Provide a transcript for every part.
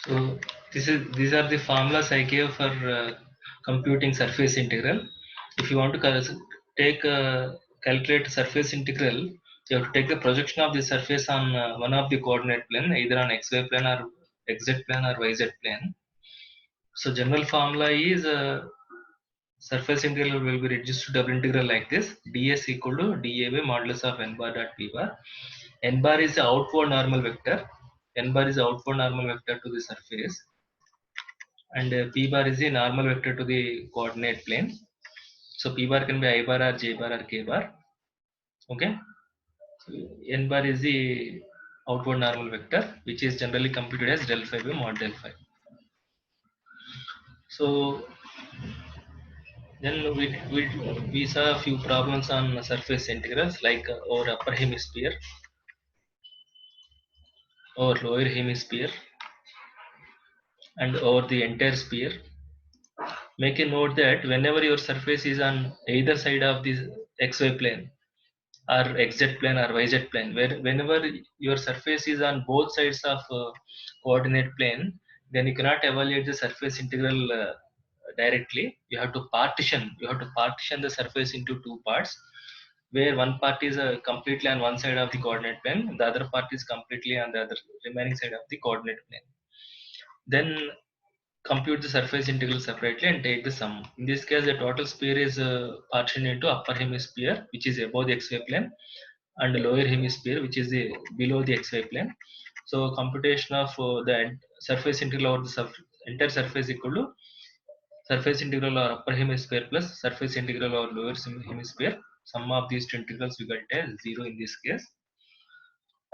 So these are the formulas I gave for computing surface integral. If you want to calculate surface integral, you have to take the projection of the surface on one of the coordinate plane, either on xy plane or xz plane or yz plane. So general formula is surface integral will be reduced to double integral like this: ds equal to dA by modulus of n bar dot p bar. N bar is the outward normal vector. N bar is the outward normal vector to the surface, and p bar is the normal vector to the coordinate plane. So p bar can be I bar or j bar or k bar. Okay. So n bar is the outward normal vector, which is generally computed as del phi by mod del phi. So then we saw a few problems on surface integrals, like over upper hemisphere, over lower hemisphere, and over the entire sphere. Make a note that whenever your surface is on either side of the xy plane or xz plane or yz plane, whenever your surface is on both sides of coordinate plane, then you cannot evaluate the surface integral directly. You have to partition the surface into two parts, where one part is completely on one side of the coordinate plane, the other part is completely on the other remaining side of the coordinate plane. Then compute the surface integral separately and take the sum. In this case, the total sphere is partitioned into upper hemisphere, which is above the xy plane, and lower hemisphere, which is below the xy plane. So computation of the surface integral over the entire surface equal to surface integral over upper hemisphere plus surface integral over lower hemisphere. Sum of these two integrals we get as 0 in this case.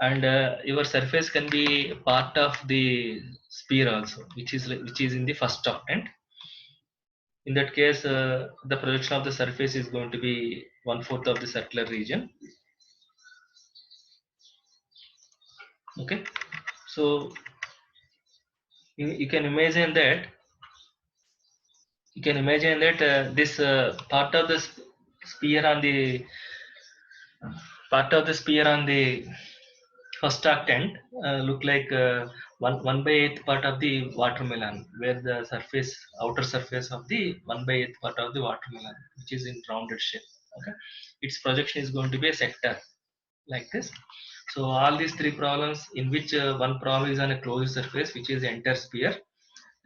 And your surface can be part of the sphere also, which is in the first octant. In that case, the projection of the surface is going to be 1/4 of the circular region. Okay, so you can imagine that this part of the sphere on the first octant look like one by eighth part of the watermelon, where the outer surface of the 1/8 part of the watermelon, which is in rounded shape. Okay, its projection is going to be a sector like this. So all these three problems, in which one problem is on a closed surface, which is the entire sphere.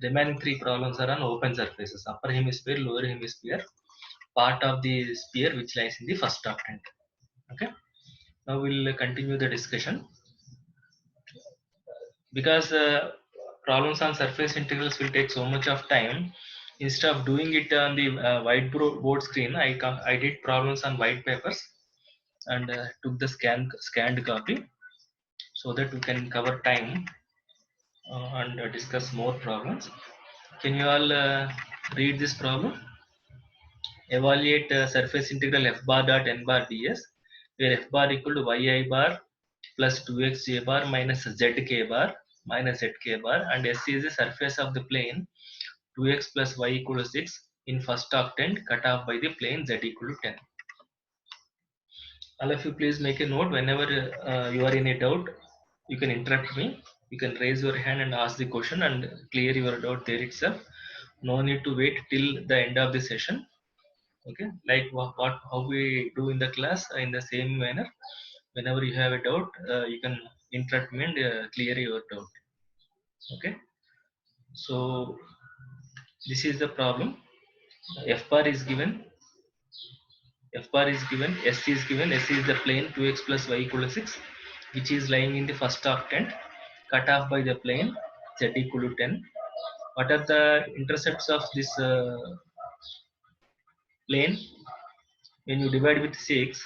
Remaining three problems are on open surfaces: upper hemisphere, lower hemisphere, part of the sphere which lies in the first octant. Okay. Now we'll continue the discussion. Because problems on surface integrals will take so much of time. Instead of doing it on the whiteboard screen, I did problems on white papers and took the scanned copy, so that we can cover time and discuss more problems. Can you all read this problem? Evaluate surface integral f bar dot n bar ds, where f bar equal to yi bar plus 2x j bar minus zk bar minus zk bar, and s is the surface of the plane 2x plus y equal to 6 in first octant, cut off by the plane z equal to 10. All of you please make a note. Whenever you are in a doubt, you can interrupt me. You can raise your hand and ask the question and clear your doubt there itself. No need to wait till the end of the session. Okay, like how we do in the class, in the same manner. Whenever you have a doubt, you can interrupt me and clear your doubt. Okay, so this is the problem. F bar is given, s is given. S is the plane 2x plus y equal to 6, which is lying in the first octant, cut off by the plane z equal to 10. What are the intercepts of this plane? When you divide with 6,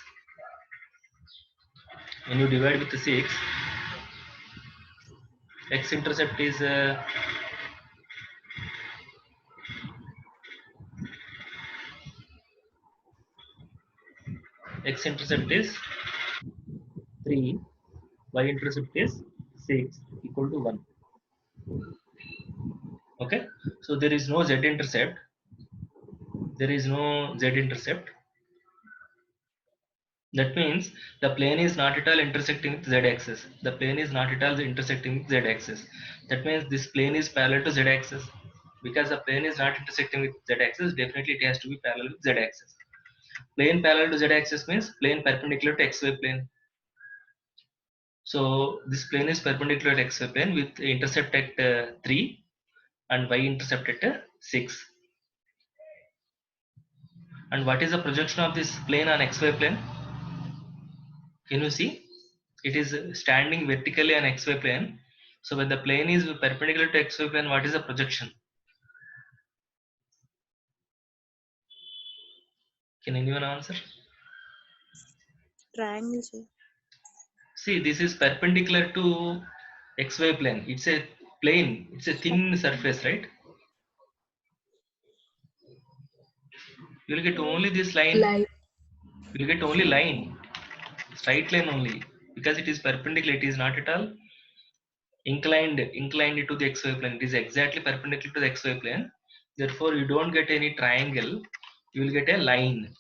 x intercept is x intercept is 3, y intercept is 6, equal to 1. Okay, so there is no z intercept. That means the plane is not at all intersecting with z-axis. The plane is not at all intersecting with z-axis. That means this plane is parallel to z-axis. Because the plane is not intersecting with z-axis, definitely it has to be parallel with z-axis. Plane parallel to z-axis means plane perpendicular to xy plane. So this plane is perpendicular to xy plane with intercept at 3 and y-intercept at 6. And what is the projection of this plane on xy plane? Can you see? It is standing vertically on xy plane. So when the plane is perpendicular to xy plane, what is the projection? Can anyone answer? Triangle, sir. See, this is perpendicular to xy plane. It's a plane. It's a thin surface, right? You will get only this line. Light. You will get only line, straight line only, because it is perpendicular. It is not at all inclined to the xy plane. It is exactly perpendicular to the xy plane. Therefore you don't get any triangle, you will get a line.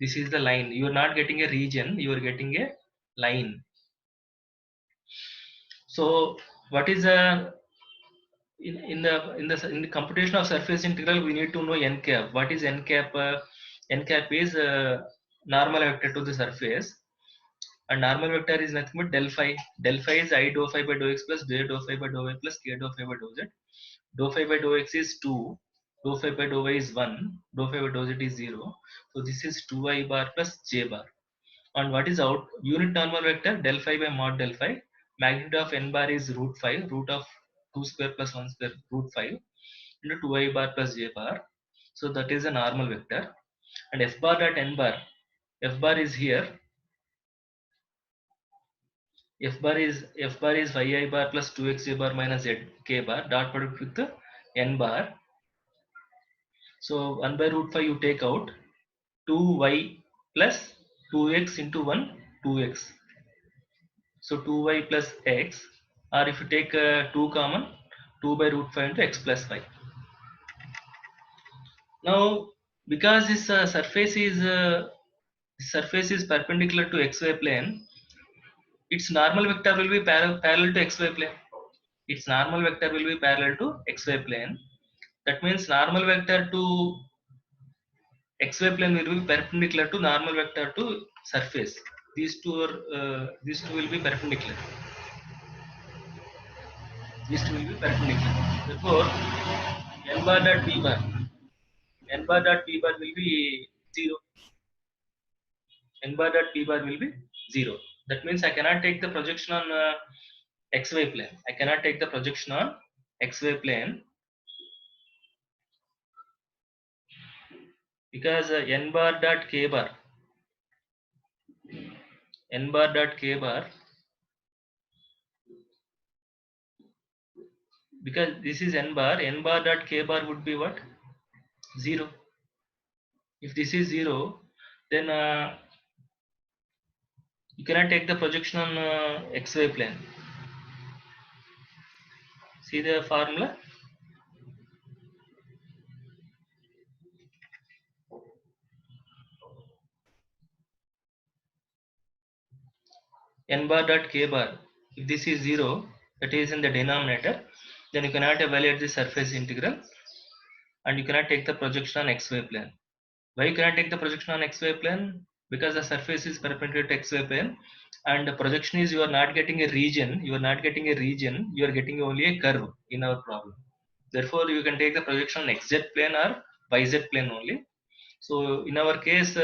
This is the line. You are not getting a region, you are getting a line. So what is a in the computation of surface integral, we need to know n cap. What is n cap? N cap is normal vector to the surface, and normal vector is nothing but del phi. Del phi is I dou phi by dou x plus j dou phi by dou y plus k dou phi by dou z. Dou phi by dou x is 2, dou phi by dou y is 1, dou phi by dou z is 0. So this is 2i bar plus j bar. And what is out? Unit normal vector del phi by mod del phi. Magnitude of n bar is root 5, root of 2 square plus 1 square, root 5 into 2i bar plus j bar. So that is a normal vector. And f bar dot n bar, f bar is here. F bar is yi bar plus 2xj bar minus z k bar dot product with the n bar. So 1 by root 5 you take out, 2y plus 2x into 1, 2x. So 2y plus x, or if you take 2 common, 2 by root 5 into x plus 5. Now because this surface is perpendicular to xy plane, its normal vector will be parallel to xy plane. Its normal vector will be parallel to xy plane. That means normal vector to xy plane will be perpendicular to normal vector to surface. These two will be perpendicular. These two will be perpendicular. Therefore, n bar dot p bar, n bar dot p bar will be 0. N bar dot p bar will be 0. That means I cannot take the projection on xy plane. I cannot take the projection on xy plane because n bar dot k bar, n bar dot k bar, because this is n bar dot k bar would be what? 0. If this is 0, then you cannot take the projection on xy plane. See the formula? N bar dot k bar. If this is 0, that is in the denominator, then you cannot evaluate the surface integral and you cannot take the projection on xy plane. Why you cannot take the projection on xy plane? Because the surface is perpendicular to xy plane, and the projection is you are not getting a region, you are not getting a region, you are getting only a curve in our problem. Therefore, you can take the projection on xz plane or yz plane only. So in our case,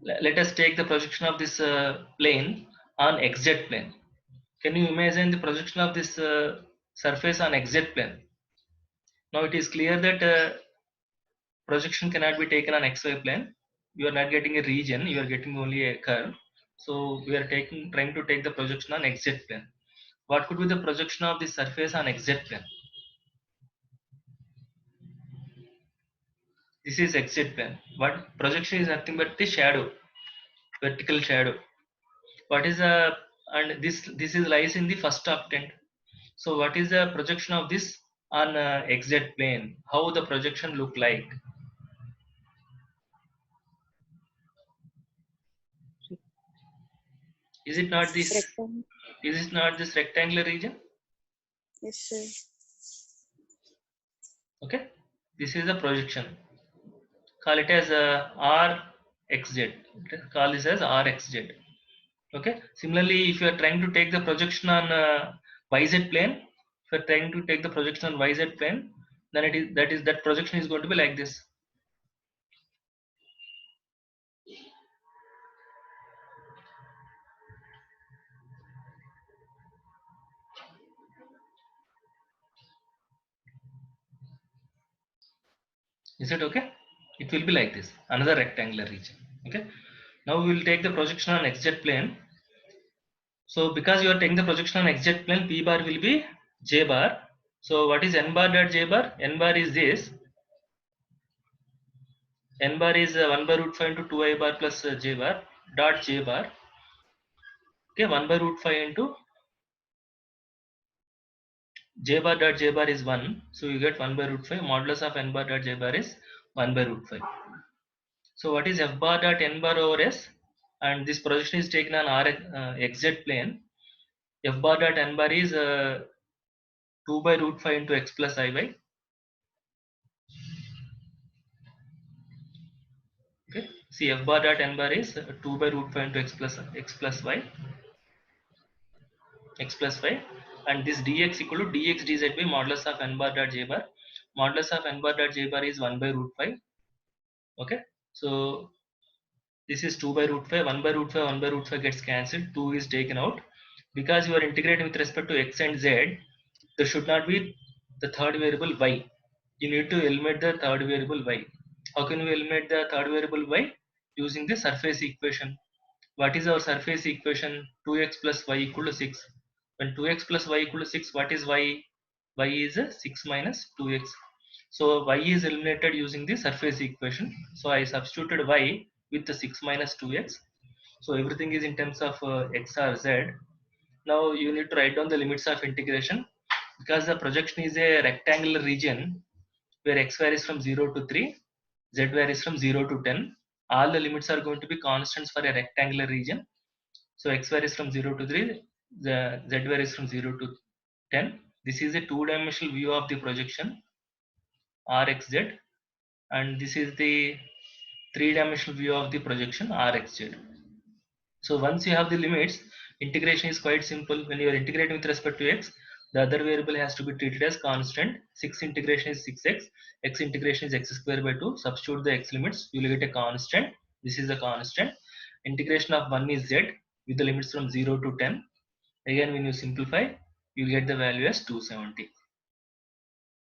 let us take the projection of this plane on xz plane. Can you imagine the projection of this surface on xz plane? Now it is clear that projection cannot be taken on xy plane. You are not getting a region, you are getting only a curve. So we are trying to take the projection on xz plane. What could be the projection of the surface on xz plane? This is xz plane. What projection is nothing but the shadow, vertical shadow. What is the, and this is lies in the first octant. So what is the projection of this on xz plane? How the projection look like? Is it not this? Rectangle. Is it not this rectangular region? Yes, sir. Okay, this is a projection. Call it as RxZ. Call this as RxZ. Okay. Similarly, if you are trying to take the projection on YZ plane, if you are trying to take the projection on YZ plane, then that projection is going to be like this. Is it okay? It will be like this. Another rectangular region. Okay. Now we will take the projection on XZ plane. So because you are taking the projection on XZ plane, P bar will be J bar. So what is N bar dot J bar? N bar is this. N bar is 1 by root 5 into 2I bar plus J bar dot J bar. Okay, 1 by root 5 into J bar dot J bar is 1. So you get 1 by root 5. Modulus of N bar dot J bar is 1 by root 5. So what is F bar dot N bar over S? And this projection is taken on XZ plane. F bar dot N bar is 2 by root 5 into X plus IY. Okay. See, F bar dot N bar is 2 by root 5 into X plus Y. X plus y, and this dx equal to dx dz by modulus of n bar dot j bar. Modulus of n bar dot j bar is 1 by root 5. Okay, so this is 2 by root 5. 1 by root 5, 1 by root 5 gets cancelled, 2 is taken out. Because you are integrating with respect to x and z, there should not be the third variable y. You need to eliminate the third variable y. How can we eliminate the third variable y? Using the surface equation. What is our surface equation? 2x plus y equal to 6. When 2x plus y equal to 6, what is y? Y is 6 minus 2x. So y is eliminated using the surface equation. So I substituted y with the 6 minus 2x. So everything is in terms of x or z. Now you need to write down the limits of integration. Because the projection is a rectangular region where x varies from 0 to 3, z varies from 0 to 10. All the limits are going to be constants for a rectangular region. So x varies from 0 to 3, the z varies from 0 to 10. This is a two-dimensional view of the projection Rxz, and this is the three-dimensional view of the projection Rxz. So once you have the limits, integration is quite simple. When you are integrating with respect to x, the other variable has to be treated as constant. 6 integration is 6x, x integration is x square by 2. Substitute the x limits, you will get a constant. This is a constant. Integration of 1 is z with the limits from 0 to 10. Again, when you simplify, you get the value as 270.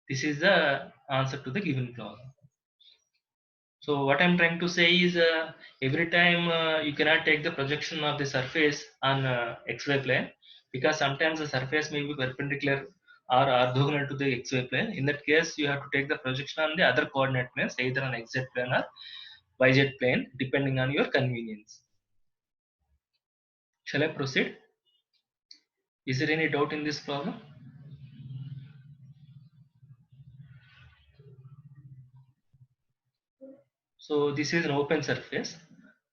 This is the answer to the given problem. So what I'm trying to say is every time you cannot take the projection of the surface on xy plane, because sometimes the surface may be perpendicular or orthogonal to the xy plane. In that case, you have to take the projection on the other coordinate planes, either on xz plane or yz plane, depending on your convenience. Shall I proceed? Is there any doubt in this problem? So this is an open surface.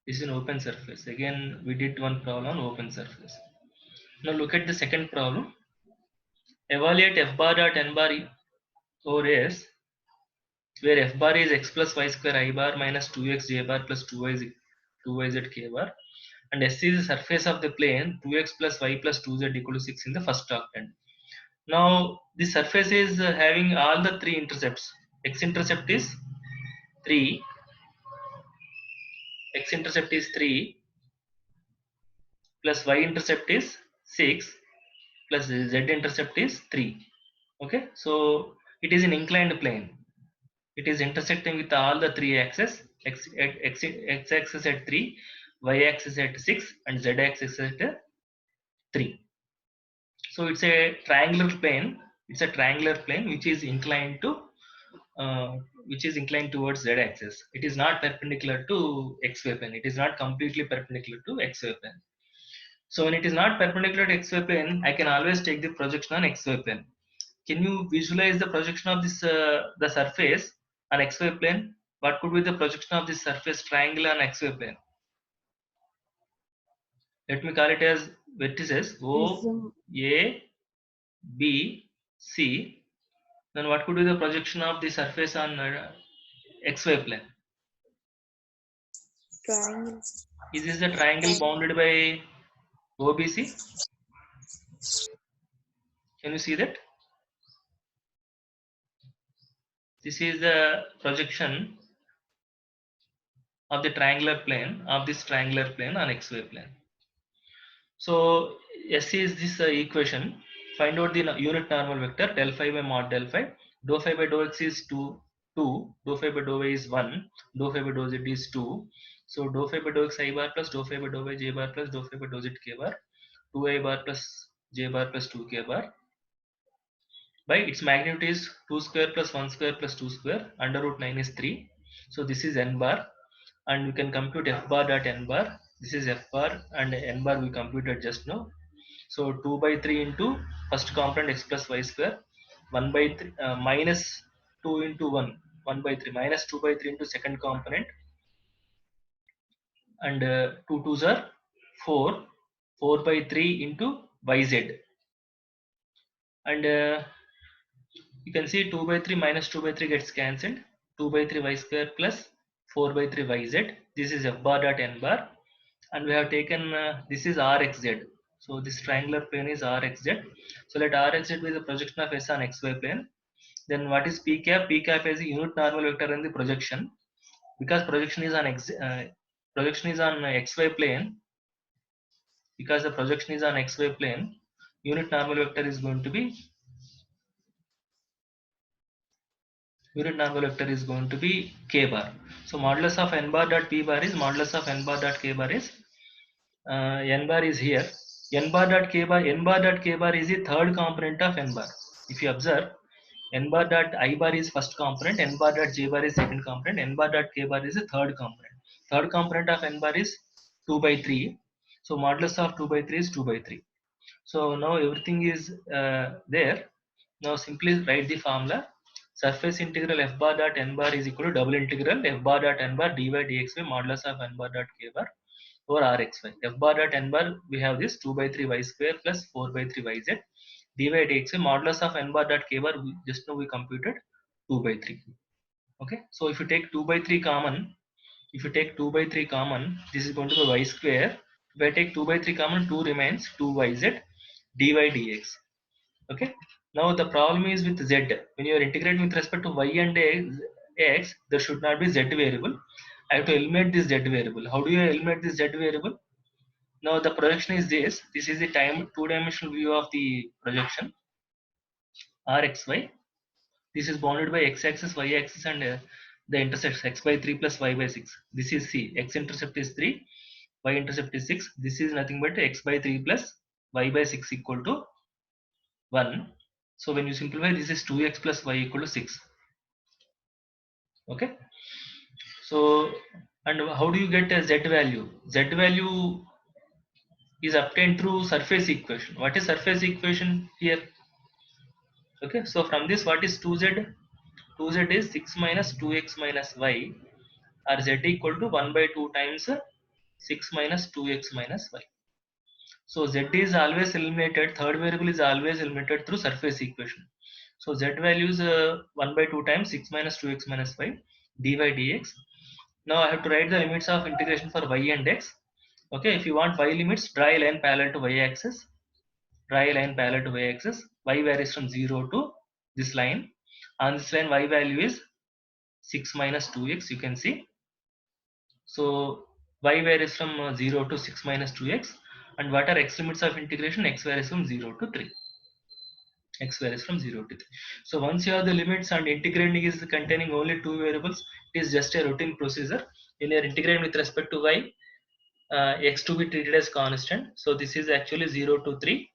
This is an open surface. Again, we did one problem on open surface. Now look at the second problem. Evaluate f bar dot n bar over s, where f bar is x plus y square I bar minus 2x j bar plus 2yz k bar, and s is the surface of the plane 2x plus y plus 2z equal to 6 in the first octant. Now this surface is having all the three intercepts. X intercept is 3, x intercept is 3, plus y intercept is 6, plus z intercept is 3. Okay, so it is an inclined plane. It is intersecting with all the three axes, x axis at 3, y axis at 6, and z axis at 3. So it's a triangular plane. It's a triangular plane which is inclined to uh, towards z axis. It is not perpendicular to xy plane. It is not completely perpendicular to xy plane. So when it is not perpendicular to xy plane, I can always take the projection on xy plane. Can you visualize the projection of this the surface on xy plane? What could be the projection of this surface triangle on xy plane? Let me call it as vertices O, Prism. A, B, C. Then what could be the projection of the surface on XY plane? Triangle. Is this the triangle bounded by OBC? Can you see that? This is the projection of the triangular plane of this triangular plane on XY plane. So SC is this equation. Find out the unit normal vector del phi by mod del phi. Dou phi by dou x is 2. Dou phi by dou y is 1. Dou phi by dou z is 2. So dou phi by dou x I bar plus dou phi by dou y j bar plus dou phi by dou z k bar. 2I bar plus j bar plus 2k bar by its magnitude is 2 square plus 1 square plus 2 square. Under root 9 is 3. So this is n bar, and we can compute f bar dot n bar. This is f bar, and n bar we computed just now. So 2 by 3 into first component x plus y square, 1 by 3 minus 2 into 1 by 3 minus 2 by 3 into second component, and 2 2s are 4, 4 by 3 into yz, and you can see 2 by 3 minus 2 by 3 gets cancelled. 2 by 3 y square plus 4 by 3 yz. This is f bar dot n bar, and we have taken this is rxz. So this triangular plane is rxz. So let rxz be the projection of S on xy plane. Then what is p cap? P cap is the unit normal vector in the projection. Because projection is on xy plane. Because the projection is on xy plane, unit normal vector is going to be k bar. So modulus of n bar dot p bar is modulus of n bar dot k bar is n bar is here. N bar dot k bar is the third component of n bar. If you observe, n bar dot I bar is first component, n bar dot j bar is second component, n bar dot k bar is the third component. Third component of n bar is 2 by 3. So modulus of 2 by 3 is 2 by 3. So now everything is there. Now simply write the formula. Surface integral f bar dot n bar is equal to double integral f bar dot n bar dy dx by modulus of n bar dot k bar over rxy. F bar dot n bar, we have this 2 by 3 y square plus 4 by 3 yz dy dx by modulus of n bar dot k bar, just now we computed 2 by 3. Okay, so if you take 2 by 3 common, this is going to be y square. If I take 2 by 3 common, 2 remains, 2yz dy dx. Okay, now the problem is with z. When you are integrating with respect to y and x, there should not be z variable. I have to eliminate this z variable. How do you eliminate this z variable? Now the projection is this. This is the two-dimensional view of the projection rxy. This is bounded by x-axis, y-axis, and the intercept x by 3 plus y by 6. This is c. X-intercept is 3, y-intercept is 6. This is nothing but x by 3 plus y by 6 equal to 1. So when you simplify, this is 2x plus y equal to 6. Okay. So, and how do you get a z value? Z value is obtained through surface equation. What is surface equation here? Okay. So from this, what is 2z? 2z is 6 minus 2x minus y, or z equal to 1 by 2 times 6 minus 2x minus y. So z is always eliminated, third variable is always eliminated through surface equation. So z value is 1 by 2 times 6 minus 2x minus y dy dx. Now I have to write the limits of integration for y and x. Okay, if you want y limits, draw a line parallel to y axis. Y varies from 0 to this line. On this line, y value is 6 minus 2x, you can see. So y varies from 0 to 6 minus 2x. And what are x limits of integration? X varies from 0 to 3. X varies from 0 to 3. So once you have the limits and integrating is containing only two variables, it is just a routine procedure. When you are integrating with respect to y, x to be treated as constant. So this is actually 0 to 3.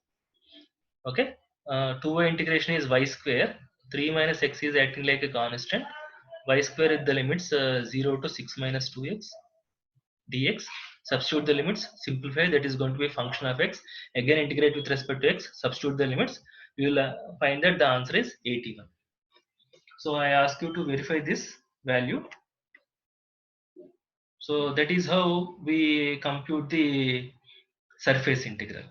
Okay. 2y integration is y square. 3 minus x is acting like a constant. Y square is the limits 0 to 6 minus 2x dx. Substitute the limits, simplify, that is going to be a function of x. Again integrate with respect to x, substitute the limits, you will find that the answer is 81. So I ask you to verify this value. So that is how we compute the surface integral.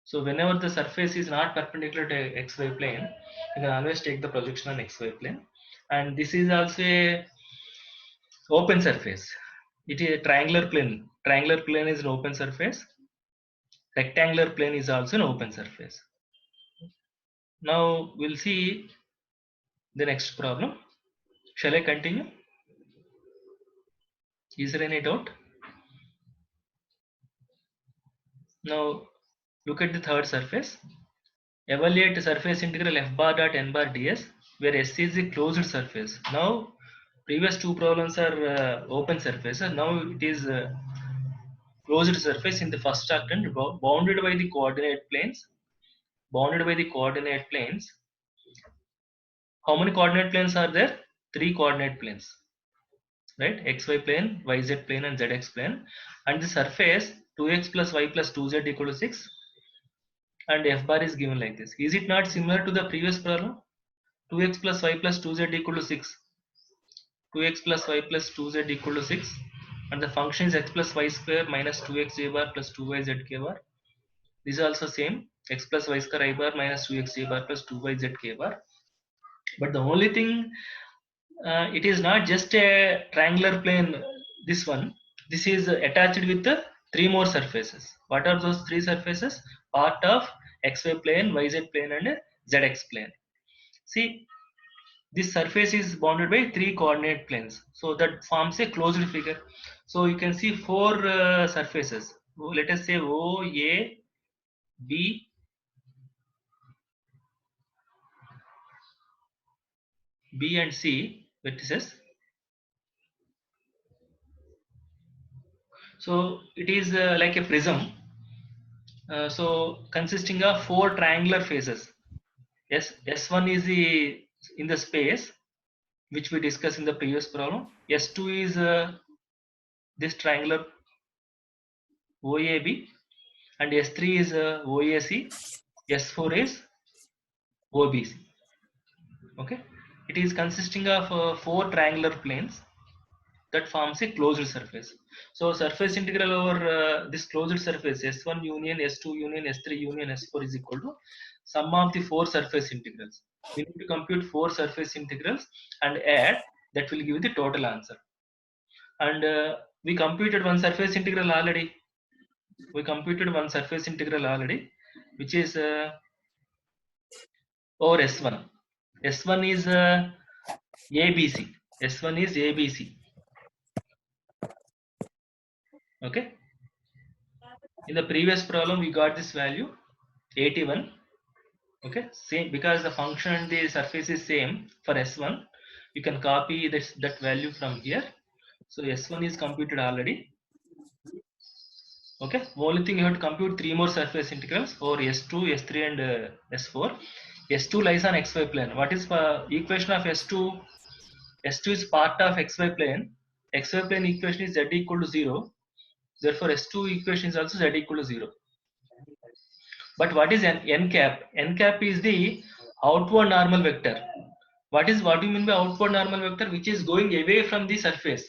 So whenever the surface is not perpendicular to xy plane, you can always take the projection on xy plane. And this is also a open surface. It is a triangular plane. Triangular plane is an open surface. Rectangular plane is also an open surface. Now we'll see the next problem. Shall I continue? Is there any doubt? Now look at the third surface. Evaluate surface integral f bar dot n bar ds, where S is a closed surface. Now previous two problems are open surfaces. Now it is closed surface in the first octant, bounded by the coordinate planes. Bounded by the coordinate planes. How many coordinate planes are there? Three coordinate planes, right? XY plane, YZ plane, and ZX plane. And the surface 2x plus y plus 2z equal to 6. And f bar is given like this. Is it not similar to the previous problem? 2x plus y plus 2z equal to 6. 2x plus y plus 2z equal to 6. And the function is x plus y square minus 2x j bar plus 2yz k bar. This is also same. X plus y square I bar minus 2x j bar plus 2yz k bar. But the only thing, it is not just a triangular plane, this one. This is attached with the three more surfaces. What are those three surfaces? Part of xy plane, yz plane, and zx plane. See, this surface is bounded by three coordinate planes, so that forms a closed figure. So you can see four surfaces. Let us say O, A, B, B and C vertices. So it is like a prism. So consisting of four triangular faces. Yes, S1 is the in the space which we discussed in the previous problem. S2 is this triangular OAB, and S3 is OAC. S4 is OBC. Okay, it is consisting of four triangular planes that forms a closed surface. So surface integral over this closed surface S1 union S2 union S3 union S4 is equal to sum of the four surface integrals. We need to compute four surface integrals and add. That will give the total answer. And we computed one surface integral already. We computed one surface integral already, which is over S1. S1 is ABC. S1 is ABC. Okay. In the previous problem, we got this value 81. Okay. Same, because the function and the surface is same for S1. You can copy this that value from here. So S1 is computed already. Okay. Only thing you have to compute three more surface integrals over S2, S3, and S4. S2 lies on XY plane. What is equation of S2? S2 is part of XY plane. XY plane equation is Z equal to 0. Therefore, S2 equation is also Z equal to 0. But what is n cap? N cap is the outward normal vector. What do you mean by outward normal vector? Which is going away from the surface.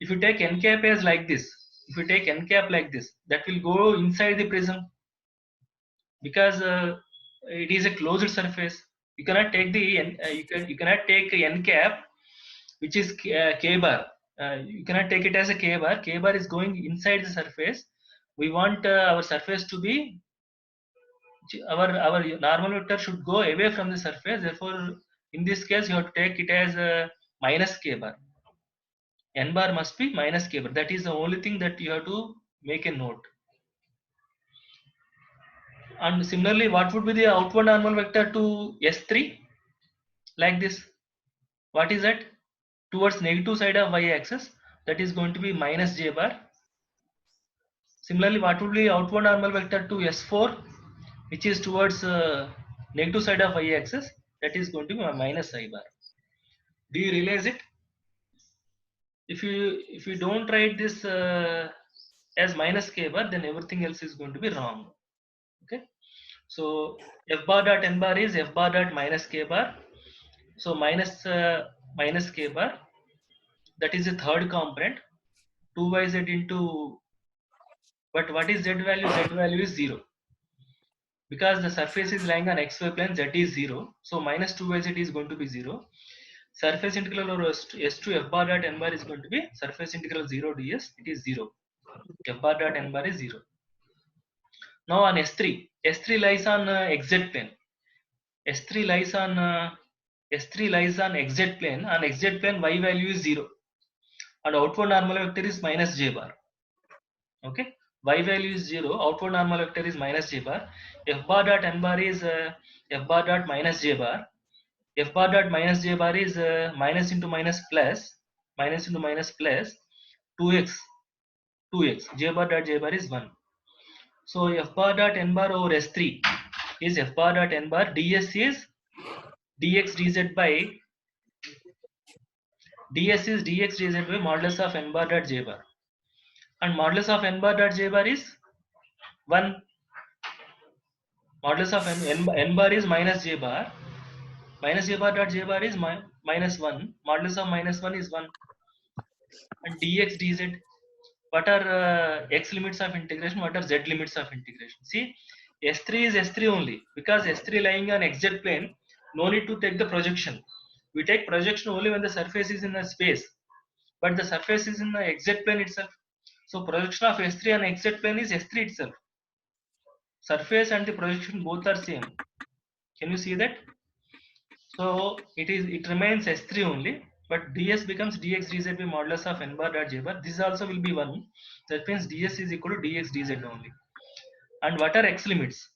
If you take n cap as like this, if you take n cap like this, that will go inside the prism, because it is a closed surface. You cannot take the you cannot take n cap, which is k bar. You cannot take it as a k bar. K bar is going inside the surface. We want our surface to be, our normal vector should go away from the surface. Therefore, in this case, you have to take it as a minus k bar. N bar must be minus k bar. That is the only thing that you have to make a note. And similarly, what would be the outward normal vector to S3? Like this. What is that? Towards negative side of y-axis. That is going to be minus j bar. Similarly, what would be outward normal vector to S4, which is towards negative side of y-axis? That is going to be minus I bar. Do you realize it? If you don't write this as minus k bar, then everything else is going to be wrong. Okay. So f bar dot n bar is f bar dot minus k bar. So minus k bar. That is the third component. 2yz into But what is z value? Z value is 0. Because the surface is lying on xy plane, z is 0. So minus 2yz is going to be 0. Surface integral over s to f bar dot n bar is going to be surface integral 0 ds. It is 0. F bar dot n bar is 0. Now on S3, S3 lies on xz plane. S3 lies on xz plane. On xz plane, y value is 0, and outward normal vector is minus j bar. Okay, y value is 0. Outward normal vector is minus j bar. F bar dot n bar is f bar dot minus j bar. F bar dot minus j bar is minus into minus plus, minus into minus plus 2x, 2x. J bar dot j bar is 1. So f bar dot n bar over S3 is f bar dot n bar. ds is dx dz by ds is dx dz by modulus of n bar dot j bar, and modulus of n bar dot j bar is 1. Modulus of n bar is minus j bar, minus j bar dot j bar is minus 1. Modulus of minus 1 is 1. And dx dz, what are x limits of integration, what are z limits of integration? See, S3 is S3 only, because S3 lying on xz plane, no need to take the projection. We take projection only when the surface is in a space, but the surface is in the xz plane itself. So projection of S3 on xz plane is S3 itself. Surface and the projection both are same. Can you see that? So it remains S3 only, but ds becomes dx dz by modulus of n bar dot j bar. This also will be 1. That means ds is equal to dx dz only. And what are x limits?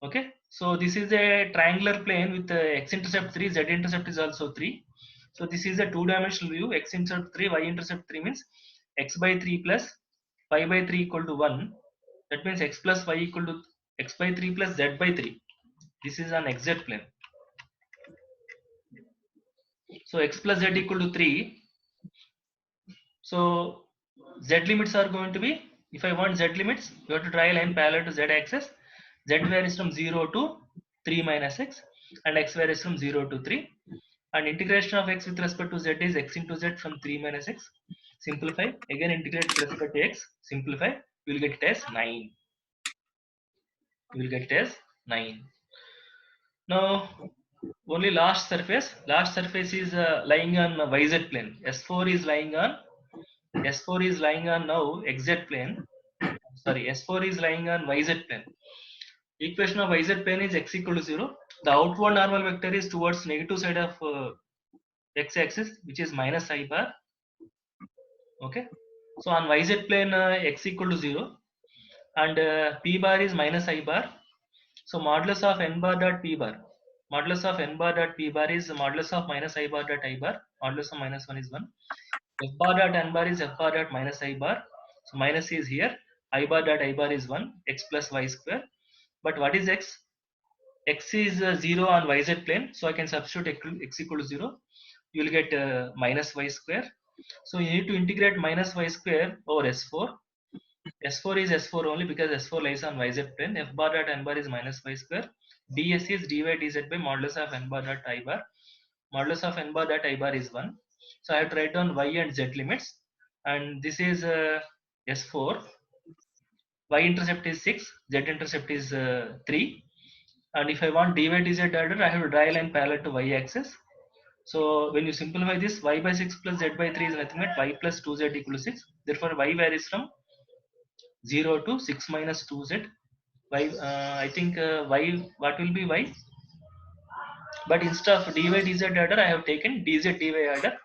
Okay, so this is a triangular plane with x-intercept 3, z-intercept is also 3. So this is a two-dimensional view. X-intercept 3, y-intercept 3 means x by 3 plus y by 3 equal to 1. That means x plus y equal to x by 3 plus z by 3. This is an xz plane. So x plus z equal to 3. So z limits are going to be, if I want z limits, you have to draw a line parallel to z axis. Z varies from 0 to 3 minus x, and x varies from 0 to 3. And integration of x with respect to z is x into z from 3 minus x. Simplify, again integrate with respect to x, simplify, you will get it as 9. You will get it as 9. Now, only last surface is lying on yz plane. S4 is lying on now xz plane. Sorry, S4 is lying on yz plane. Equation of yz plane is x equal to 0. The outward normal vector is towards negative side of x-axis, which is minus I bar. Okay, so on yz plane x equal to 0, and p bar is minus I bar. So modulus of n bar dot p bar, modulus of n bar dot p bar is modulus of minus I bar dot I bar. Modulus of minus 1 is 1. F bar dot n bar is f bar dot minus I bar. So minus is here. I bar dot I bar is 1. X plus y square. But what is x? X is 0 on yz plane, so I can substitute x equal to 0. You will get minus y square. So you need to integrate minus y square over S4. S4 is S4 only because S4 lies on yz plane. F bar dot n bar is minus y square. ds is dy dz by modulus of n bar dot I bar. Modulus of n bar dot I bar is 1. So I have to write down y and z limits. And this is S4. Y intercept is 6. Z intercept is 3. And if I want dy dz order, I have to draw a line parallel to y axis. So when you simplify this, y by 6 plus z by 3 is nothing but y plus 2z equal to 6. Therefore, y varies from 0 to 6 minus 2z. Y, I think y, what will be y? But instead of dy dz order, I have taken dz dy order.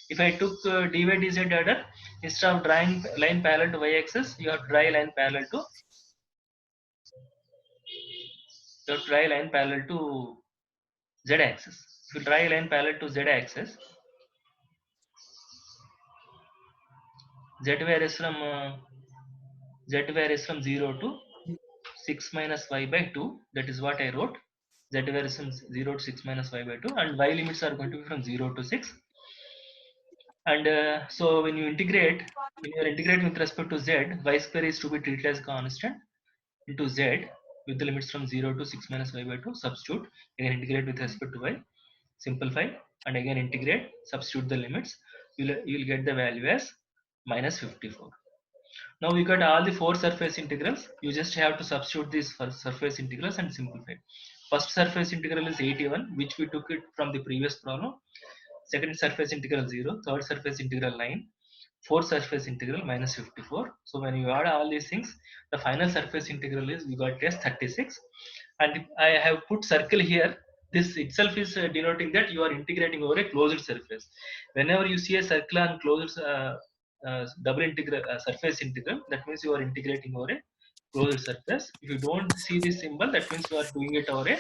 If I took dy dz order, instead of drawing line parallel to y axis, you have to draw a line parallel to z axis. If you draw a line parallel to z axis, z varies from 0 to 6 minus y by 2. That is what I wrote. Z varies from 0 to 6 minus y by 2, and y limits are going to be from 0 to 6. And so when you are integrating with respect to z, y square is to be treated as constant into z with the limits from 0 to 6 minus y by 2. Substitute, again integrate with respect to y, simplify, and again integrate, substitute the limits. You will get the value as minus 54. Now we got all the four surface integrals. You just have to substitute these for surface integrals and simplify. First surface integral is 81, which we took it from the previous problem. Second surface integral 0. Third surface integral 9. Fourth surface integral minus 54. So when you add all these things, the final surface integral is we got as 36. And I have put circle here. This itself is denoting that you are integrating over a closed surface. Whenever you see a circle on closed double integral surface integral, that means you are integrating over a closed surface. If you don't see this symbol, that means you are doing it over a